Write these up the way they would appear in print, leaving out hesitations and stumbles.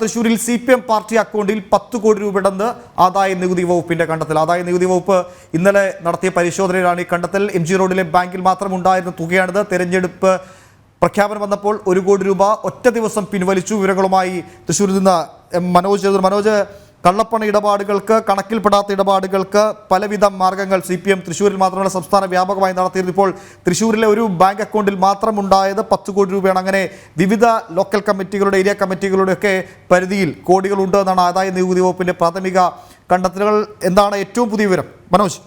തൃശൂരിൽ CPM party അക്കൗണ്ടിൽ 10 കോടി രൂപയുണ്ടെന്ന് ആദായ നികുതി വകുപ്പിന്റെ കണ്ടെത്തൽ. ആദായ നികുതി വകുപ്പ് ഇന്നലെ നടത്തിയ പരിശോധനയിലാണ് ഈ കണ്ടെത്തൽ. MG റോഡിലെ ബാങ്കിൽ മാത്രം ഉണ്ടായിരുന്ന തുകയാണിത്. തെരഞ്ഞെടുപ്പ് പ്രഖ്യാപനം വന്നപ്പോൾ 1 കോടി രൂപ ഒറ്റ ദിവസം പിൻവലിച്ചു. വിവരങ്ങളുമായി തൃശൂരിൽ നിന്ന് മനോജ്, കള്ളപ്പണ ഇടപാടുകൾക്ക്, കണക്കിൽപ്പെടാത്ത ഇടപാടുകൾക്ക് പലവിധ മാർഗങ്ങൾ CPM തൃശ്ശൂരിൽ മാത്രമല്ല സംസ്ഥാന വ്യാപകമായി നടത്തിയിരുന്നു. ഇപ്പോൾ തൃശ്ശൂരിലെ ഒരു ബാങ്ക് അക്കൗണ്ടിൽ മാത്രം ഉണ്ടായത് 10 കോടി രൂപയാണ്. അങ്ങനെ വിവിധ ലോക്കൽ കമ്മിറ്റികളുടെ, ഏരിയ കമ്മിറ്റികളുടെ ഒക്കെ പരിധിയിൽ കോടികളുണ്ട് എന്നാണ് ആദായ നികുതി വകുപ്പിന്റെ പ്രാഥമിക കണ്ടെത്തലുകൾ. എന്താണ് ഏറ്റവും പുതിയ വിവരം മനോജ്?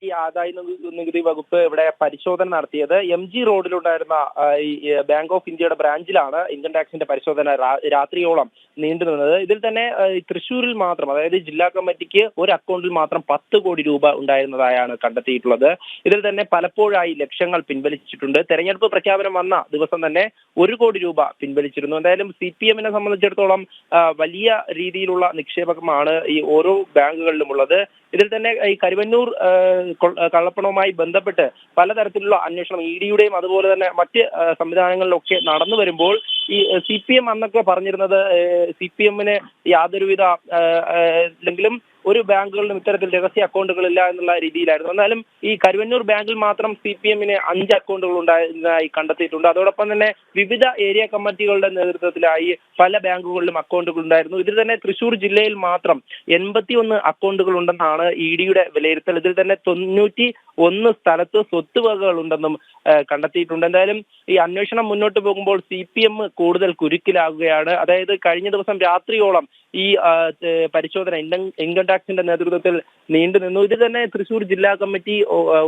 ഈ ആദായ നികുതി വകുപ്പ് ഇവിടെ പരിശോധന നടത്തിയത് MG റോഡിലുണ്ടായിരുന്ന ഈ ബാങ്ക് ഓഫ് ഇന്ത്യയുടെ ബ്രാഞ്ചിലാണ് ഇൻകം ടാക്സിന്റെ പരിശോധന രാത്രിയോളം നീണ്ടുനിന്നത്. ഇതിൽ തന്നെ തൃശ്ശൂരിൽ മാത്രം, അതായത് ജില്ലാ കമ്മിറ്റിക്ക് ഒരു അക്കൗണ്ടിൽ മാത്രം 10 കോടി രൂപ ഉണ്ടായിരുന്നതായാണ് കണ്ടെത്തിയിട്ടുള്ളത്. ഇതിൽ തന്നെ പലപ്പോഴായി ലക്ഷങ്ങൾ പിൻവലിച്ചിട്ടുണ്ട്. തെരഞ്ഞെടുപ്പ് പ്രഖ്യാപനം വന്ന ദിവസം തന്നെ 1 കോടി രൂപ പിൻവലിച്ചിരുന്നു. എന്തായാലും CPM-നെ സംബന്ധിച്ചിടത്തോളം വലിയ രീതിയിലുള്ള നിക്ഷേപമാണ് ഈ ഓരോ ബാങ്കുകളിലും ഉള്ളത്. ഇതിൽ തന്നെ ഈ കരുവന്നൂർ കള്ളപ്പണവുമായി ബന്ധപ്പെട്ട് പലതരത്തിലുള്ള അന്വേഷണം ED-യുടെയും അതുപോലെ തന്നെ മറ്റ് സംവിധാനങ്ങളിലൊക്കെ നടന്നു വരുമ്പോൾ ഈ CPM അന്നൊക്കെ പറഞ്ഞിരുന്നത് CPM-ന് യാതൊരുവിധ അല്ലെങ്കിലും ഒരു ബാങ്കുകളിലും ഇത്തരത്തിൽ രഹസ്യ അക്കൗണ്ടുകളില്ല എന്നുള്ള രീതിയിലായിരുന്നു. എന്നാലും ഈ കരുവന്നൂർ ബാങ്കിൽ മാത്രം CPM-ന് 5 അക്കൗണ്ടുകൾ ഉണ്ടായിരുന്നതായി കണ്ടെത്തിയിട്ടുണ്ട്. അതോടൊപ്പം തന്നെ വിവിധ ഏരിയ കമ്മിറ്റികളുടെ നേതൃത്വത്തിലായി പല ബാങ്കുകളിലും അക്കൗണ്ടുകൾ ഉണ്ടായിരുന്നു. ഇതിൽ തന്നെ തൃശ്ശൂർ ജില്ലയിൽ മാത്രം 81 അക്കൗണ്ടുകൾ ഉണ്ടെന്നാണ് ED-യുടെ വിലയിരുത്തൽ. ഇതിൽ തന്നെ 91 സ്ഥലത്ത് സ്വത്തുവകകൾ ഉണ്ടെന്നും കണ്ടെത്തിയിട്ടുണ്ട്. എന്തായാലും ഈ അന്വേഷണം മുന്നോട്ട് പോകുമ്പോൾ CPM കൂടുതൽ കുരുക്കിലാകുകയാണ്. അതായത് കഴിഞ്ഞ ദിവസം രാത്രിയോളം ഈ പരിശോധന ഇൻകം ടാക്സിന്റെ നേതൃത്വത്തിൽ നീണ്ടുനിന്നു. ഇതിൽ തന്നെ തൃശ്ശൂർ ജില്ലാ കമ്മിറ്റി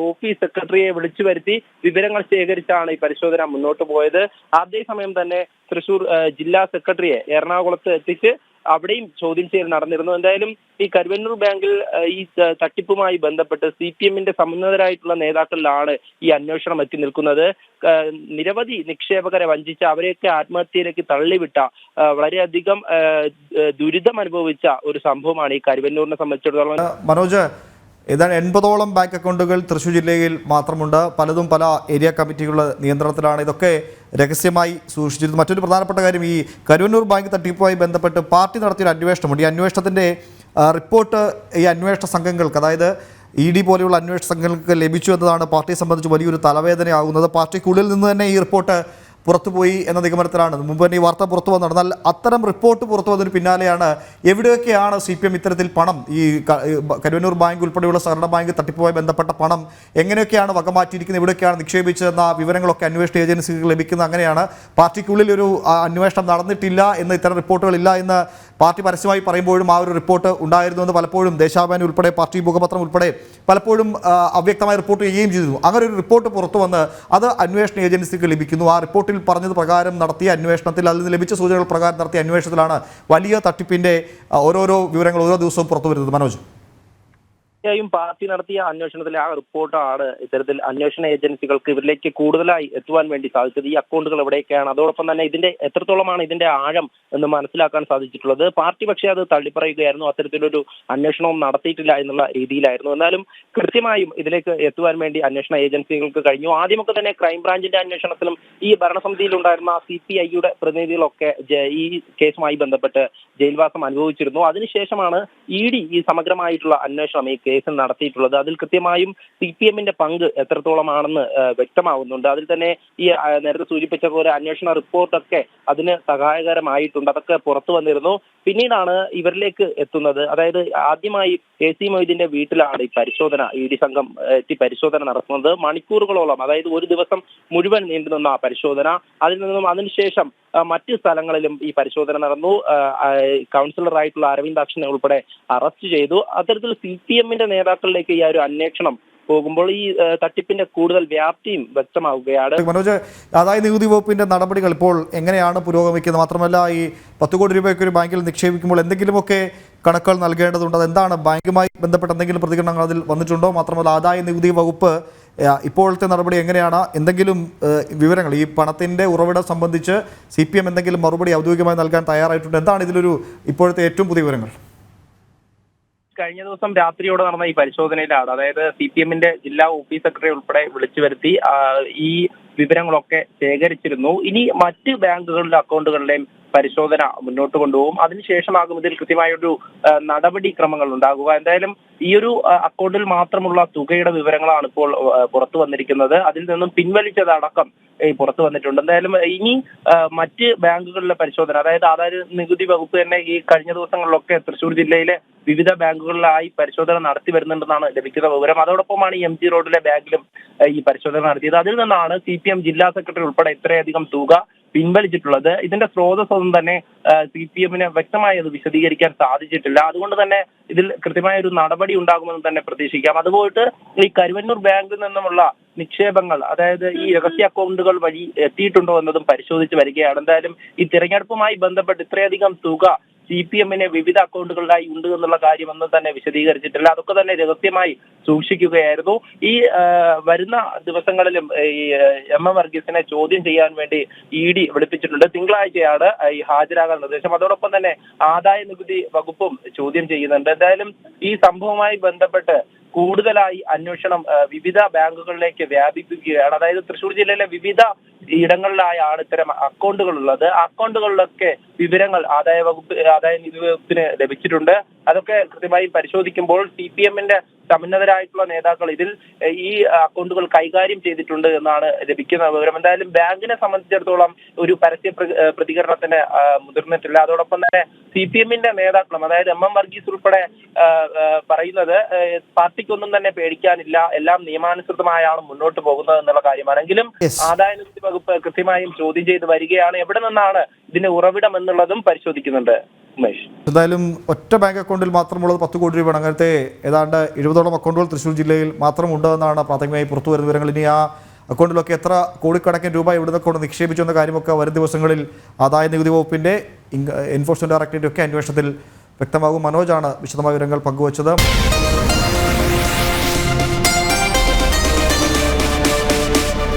ഓഫീസ് സെക്രട്ടറിയെ വിളിച്ചു വരുത്തി വിവരങ്ങൾ ശേഖരിച്ചാണ് ഈ പരിശോധന മുന്നോട്ട് പോയത്. അതേസമയം തന്നെ തൃശ്ശൂർ ജില്ലാ സെക്രട്ടറിയെ എറണാകുളത്ത് എത്തിച്ച് അവിടെയും ചോദ്യം ചെയ്യൽ നടന്നിരുന്നു. എന്തായാലും ഈ കരുവന്നൂർ ബാങ്കിൽ ഈ തട്ടിപ്പുമായി ബന്ധപ്പെട്ട് CPM-ന്റെ സമുന്നതരായിട്ടുള്ള നേതാക്കളിലാണ് ഈ അന്വേഷണം എത്തി നിൽക്കുന്നത്. നിരവധി നിക്ഷേപകരെ വഞ്ചിച്ച, അവരെയൊക്കെ ആത്മഹത്യയിലേക്ക് തള്ളിവിട്ട, വളരെയധികം ദുരിതം അനുഭവിച്ച ഒരു സംഭവമാണ് ഈ കരുവന്നൂരിനെ സംബന്ധിച്ചിടത്തോളം. മനോജ്, ഏതാണ്ട് 80ഓളം ബാങ്ക് അക്കൗണ്ടുകൾ തൃശ്ശൂർ ജില്ലയിൽ മാത്രമുണ്ട്. പലതും പല ഏരിയ കമ്മിറ്റികളുടെ നിയന്ത്രണത്തിലാണ്. ഇതൊക്കെ രഹസ്യമായി സൂക്ഷിച്ചിരുന്നു. മറ്റൊരു പ്രധാനപ്പെട്ട കാര്യം, ഈ കരുവന്നൂർ ബാങ്ക് തട്ടിപ്പുമായി ബന്ധപ്പെട്ട് പാർട്ടി നടത്തിയൊരു അന്വേഷണമുണ്ട്. ഈ അന്വേഷണത്തിൻ്റെ റിപ്പോർട്ട് ഈ അന്വേഷണ സംഘങ്ങൾക്ക്, അതായത് ED പോലെയുള്ള അന്വേഷണ സംഘങ്ങൾക്ക് ലഭിച്ചു എന്നതാണ് പാർട്ടിയെ സംബന്ധിച്ച് വലിയൊരു തലവേദനയാകുന്നത്. പാർട്ടിക്കുള്ളിൽ നിന്ന് തന്നെ ഈ റിപ്പോർട്ട് പുറത്തുപോയി എന്ന നിഗമനത്തിലാണ്. മുമ്പ് തന്നെ ഈ വാർത്ത പുറത്തു വന്നത്. എന്നാൽ അത്തരം റിപ്പോർട്ട് പുറത്തു വന്നതിന് പിന്നാലെയാണ് എവിടെയൊക്കെയാണ് CPM ഇത്തരത്തിൽ പണം, ഈ കരുവന്നൂർ ബാങ്ക് ഉൾപ്പെടെയുള്ള സഹകരണ ബാങ്ക് തട്ടിപ്പുമായി ബന്ധപ്പെട്ട പണം എങ്ങനെയൊക്കെയാണ് വകമാറ്റിയിരിക്കുന്നത്, എവിടെയൊക്കെയാണ് നിക്ഷേപിച്ചതെന്ന വിവരങ്ങളൊക്കെ അന്വേഷണ ഏജൻസികൾ ലഭിക്കുന്നത്. അങ്ങനെയാണ് പാർട്ടിക്കുള്ളിൽ ഒരു അന്വേഷണം നടന്നിട്ടില്ല എന്ന്, ഇത്തരം റിപ്പോർട്ടുകളില്ല എന്ന് പാർട്ടി പരസ്യമായി പറയുമ്പോഴും ആ ഒരു റിപ്പോർട്ട് ഉണ്ടായിരുന്നു എന്ന് പലപ്പോഴും ദേശാഭിമാനി ഉൾപ്പെടെ പാർട്ടി മുഖപത്രം ഉൾപ്പെടെ പലപ്പോഴും അവ്യക്തമായി റിപ്പോർട്ട് ചെയ്യുകയും ചെയ്തിരുന്നു. അങ്ങനെ ഒരു റിപ്പോർട്ട് പുറത്തു വന്ന് അത് അന്വേഷണ ഏജൻസിക്ക് ലഭിക്കുന്നു. ആ റിപ്പോർട്ടിൽ പറഞ്ഞത് പ്രകാരം നടത്തിയ അന്വേഷണത്തിൽ, അതിൽ നിന്ന് ലഭിച്ച സൂചനകൾ പ്രകാരം നടത്തിയ അന്വേഷണത്തിലാണ് വലിയ തട്ടിപ്പിന്റെ ഓരോരോ വിവരങ്ങൾ ഓരോ ദിവസവും പുറത്തു വരുന്നത്. മനോജ്, പാർട്ടി നടത്തിയ അന്വേഷണത്തിലെ ആ റിപ്പോർട്ടാണ് ഇത്തരത്തിൽ അന്വേഷണ ഏജൻസികൾക്ക് ഇവരിലേക്ക് കൂടുതലായി എത്തുവാൻ വേണ്ടി സാധിച്ചത്. ഈ അക്കൗണ്ടുകൾ എവിടെയൊക്കെയാണ്, അതോടൊപ്പം തന്നെ ഇതിന്റെ എത്രത്തോളമാണ് ഇതിന്റെ ആഴം എന്ന് മനസ്സിലാക്കാൻ സാധിച്ചിട്ടുള്ളത്. പാർട്ടി പക്ഷേ അത് തള്ളിപ്പറയുകയായിരുന്നു. അത്തരത്തിലൊരു അന്വേഷണവും നടത്തിയിട്ടില്ല എന്നുള്ള രീതിയിലായിരുന്നു. എന്നാലും കൃത്യമായും ഇതിലേക്ക് എത്തുവാൻ വേണ്ടി അന്വേഷണ ഏജൻസികൾക്ക് കഴിഞ്ഞു. ആദ്യമൊക്കെ തന്നെ ക്രൈംബ്രാഞ്ചിന്റെ അന്വേഷണത്തിലും ഈ ഭരണസമിതിയിൽ ഉണ്ടായിരുന്ന CPI-യുടെ പ്രതിനിധികളൊക്കെ ഈ കേസുമായി ബന്ധപ്പെട്ട് ജയിൽവാസം അനുഭവിച്ചിരുന്നു. അതിനുശേഷമാണ് ED ഈ സമഗ്രമായിട്ടുള്ള അന്വേഷണം ഈ കേസിൽ നടത്തിയിട്ടുള്ളത്. അതിൽ കൃത്യമായും CPM-ന്റെ പങ്ക് എത്രത്തോളമാണെന്ന് വ്യക്തമാവുന്നുണ്ട്. അതിൽ തന്നെ ഈ നേരത്തെ സൂചിപ്പിച്ച പോലെ അന്വേഷണ റിപ്പോർട്ടൊക്കെ അതിന് സഹായകരമായിട്ടുണ്ട്. അതൊക്കെ പുറത്തു വന്നിരുന്നു. പിന്നീടാണ് ഇവരിലേക്ക് എത്തുന്നത്. അതായത് ആദ്യമായി AC മൊയ്തീന്റെ വീട്ടിലാണ് ഈ പരിശോധന, ED സംഘം എത്തി പരിശോധന നടത്തുന്നത്. മണിക്കൂറുകളോളം, അതായത് ഒരു ദിവസം മുഴുവൻ നീണ്ടുനിന്ന പരിശോധന. അതിൽ നിന്നും അതിനുശേഷം മറ്റ് സ്ഥലങ്ങളിലും ഈ പരിശോധന നടന്നു. കൗൺസിലറായിട്ടുള്ള അരവിന്ദാക്ഷനെ ഉൾപ്പെടെ അറസ്റ്റ് ചെയ്തു. അത്തരത്തിൽ CPM-ന്റെ നേതാക്കളിലേക്ക് ഈ ഒരു അന്വേഷണം പോകുമ്പോൾ ഈ തട്ടിപ്പിന്റെ കൂടുതൽ വ്യാപ്തിയും വ്യക്തമാവുകയാണ്. മനോജ്, ആദായ നികുതി വകുപ്പിന്റെ നടപടികൾ ഇപ്പോൾ എങ്ങനെയാണ് പുരോഗമിക്കുന്നത്? മാത്രമല്ല, ഈ 10 കോടി രൂപയൊക്കെ ഒരു ബാങ്കിൽ നിക്ഷേപിക്കുമ്പോൾ എന്തെങ്കിലുമൊക്കെ കണക്കുകൾ നൽകേണ്ടതുണ്ട്. അതെന്താണ്? ബാങ്കുമായി ബന്ധപ്പെട്ട എന്തെങ്കിലും പ്രതികരണങ്ങൾ അതിൽ വന്നിട്ടുണ്ടോ? മാത്രമല്ല, ആദായ നികുതി വകുപ്പ് ഇപ്പോഴത്തെ നടപടി എങ്ങനെയാണ്? എന്തെങ്കിലും വിവരങ്ങൾ, ഈ പണത്തിന്റെ ഉറവിടം സംബന്ധിച്ച് CPM എന്തെങ്കിലും മറുപടി ഔദ്യോഗികമായി നൽകാൻ തയ്യാറായിട്ടുണ്ട്? എന്താണ് ഇതിലൊരു ഇപ്പോഴത്തെ ഏറ്റവും പുതിയ വിവരങ്ങൾ? കഴിഞ്ഞ ദിവസം രാത്രിയോടെ നടന്ന ഈ പരിശോധനയിലാണ്, അതായത് CPM-ന്റെ ജില്ലാ ഓഫീസ് സെക്രട്ടറി ഉൾപ്പെടെ വിളിച്ചു വരുത്തി ഈ വിവരങ്ങളൊക്കെ ശേഖരിച്ചിരുന്നു. ഇനി മറ്റ് ബാങ്കുകളുടെ അക്കൗണ്ടുകളിലെയും പരിശോധന മുന്നോട്ട് കൊണ്ടുപോകും. അതിനുശേഷമാകും ഇതിൽ കൃത്യമായൊരു നടപടിക്രമങ്ങൾ ഉണ്ടാകുക. എന്തായാലും ഈ ഒരു അക്കൗണ്ടിൽ മാത്രമുള്ള തുകയുടെ വിവരങ്ങളാണ് ഇപ്പോൾ പുറത്തു വന്നിരിക്കുന്നത്. അതിൽ നിന്നും പിൻവലിച്ചതടക്കം പുറത്തു വന്നിട്ടുണ്ട്. എന്തായാലും ഇനി മറ്റ് ബാങ്കുകളിലെ പരിശോധന, അതായത് ആദായ നികുതി വകുപ്പ് തന്നെ ഈ കഴിഞ്ഞ ദിവസങ്ങളിലൊക്കെ തൃശ്ശൂർ ജില്ലയിലെ വിവിധ ബാങ്കുകളിലായി പരിശോധന നടത്തി വരുന്നുണ്ടെന്നാണ് ലഭിക്കുന്ന വിവരം. അതോടൊപ്പമാണ് ഈ MG റോഡിലെ ബാങ്കിലും ഈ പരിശോധന നടത്തിയത്. അതിൽ നിന്നാണ് CPM ജില്ലാ സെക്രട്ടറി ഉൾപ്പെടെ ഇത്രയധികം തുക പിൻവലിച്ചിട്ടുള്ളത്. ഇതിന്റെ സ്രോതസ്സൊന്നും തന്നെ CPM-ന് വ്യക്തമായി അത് വിശദീകരിക്കാൻ സാധിച്ചിട്ടില്ല. അതുകൊണ്ട് തന്നെ ഇതിൽ കൃത്യമായ ഒരു നടപടി ഉണ്ടാകുമെന്ന് തന്നെ പ്രതീക്ഷിക്കാം. അതുപോയിട്ട് ഈ കരുവന്നൂർ ബാങ്കിൽ നിന്നുമുള്ള നിക്ഷേപങ്ങൾ, അതായത് ഈ രഹസ്യ അക്കൗണ്ടുകൾ വഴി എത്തിയിട്ടുണ്ടോ എന്നതും പരിശോധിച്ച് വരികയാണ്. എന്തായാലും ഈ തിരഞ്ഞെടുപ്പുമായി ബന്ധപ്പെട്ട് ഇത്രയധികം തുക CPM-ന് വിവിധ അക്കൗണ്ടുകളിലായി ഉണ്ട് എന്നുള്ള കാര്യമൊന്നും തന്നെ വിശദീകരിച്ചിട്ടില്ല. അതൊക്കെ തന്നെ രഹസ്യമായി സൂക്ഷിക്കുകയായിരുന്നു. ഈ വരുന്ന ദിവസങ്ങളിലും ഈ MM വർഗീസിനെ ചോദ്യം ചെയ്യാൻ വേണ്ടി ED വിളിപ്പിച്ചിട്ടുണ്ട്. തിങ്കളാഴ്ചയാണ് ഈ ഹാജരാകാൻ നിർദ്ദേശം. അതോടൊപ്പം തന്നെ ആദായ നികുതി വകുപ്പും ചോദ്യം ചെയ്യുന്നുണ്ട്. എന്തായാലും ഈ സംഭവവുമായി ബന്ധപ്പെട്ട് കൂടുതലായി അന്വേഷണം വിവിധ ബാങ്കുകളിലേക്ക് വ്യാപിപ്പിക്കുകയാണ്. അതായത് തൃശ്ശൂർ ജില്ലയിലെ വിവിധ ഇടങ്ങളിലായാണ് ഇത്തരം അക്കൗണ്ടുകൾ ഉള്ളത്. അക്കൗണ്ടുകളിലൊക്കെ വിവരങ്ങൾ ആദായ നികുതി വകുപ്പിന് ലഭിച്ചിട്ടുണ്ട്. അതൊക്കെ കൃത്യമായി പരിശോധിക്കുമ്പോൾ CPM-ന്റെ സമുന്നതരായിട്ടുള്ള നേതാക്കൾ ഇതിൽ ഈ അക്കൗണ്ടുകൾ കൈകാര്യം ചെയ്തിട്ടുണ്ട് എന്നാണ് ലഭിക്കുന്ന വിവരം. എന്തായാലും ബാങ്കിനെ സംബന്ധിച്ചിടത്തോളം ഒരു പരസ്യ പ്രതികരണത്തിന് മുതിർന്നിട്ടില്ല. അതോടൊപ്പം തന്നെ CPM-ന്റെ നേതാക്കളും, അതായത് MM വർഗീസ് ഉൾപ്പെടെ പറയുന്നത് പാർട്ടിക്കൊന്നും തന്നെ പേടിക്കാനില്ല, എല്ലാം നിയമാനുസൃതമായാണ് മുന്നോട്ട് പോകുന്നത് എന്നുള്ള കാര്യമാണെങ്കിലും ആദായ നികുതി വകുപ്പ് കൃത്യമായും ചോദ്യം ചെയ്ത് വരികയാണ്. എവിടെ നിന്നാണ് ഇതിന്റെ ഉറവിടം എന്നുള്ളതും പരിശോധിക്കുന്നുണ്ട്. എന്തായാലും ഒറ്റ ബാങ്ക് അക്കൗണ്ടിൽ മാത്രമുള്ളത് 10 കോടി രൂപയാണ്. അങ്ങനത്തെ ഏതാണ്ട് 70ഓളം അക്കൗണ്ടുകൾ തൃശ്ശൂർ ജില്ലയിൽ മാത്രമുണ്ടെന്നാണ് പ്രാഥമികമായി പുറത്തു വരുന്ന വിവരങ്ങൾ. ഇനി ആ അക്കൗണ്ടിലൊക്കെ എത്ര കോടിക്കണക്കിന് രൂപ ഇവിടുന്ന് കൊണ്ട് നിക്ഷേപിച്ചു എന്ന കാര്യമൊക്കെ വരും ദിവസങ്ങളിൽ ആദായ നികുതി വകുപ്പിൻ്റെ എൻഫോഴ്സ്മെന്റ് ഡയറക്ടറേറ്റ് ഒക്കെ അന്വേഷണത്തിൽ വ്യക്തമാകും. മനോജാണ് വിശദമായ വിവരങ്ങൾ പങ്കുവച്ചത്.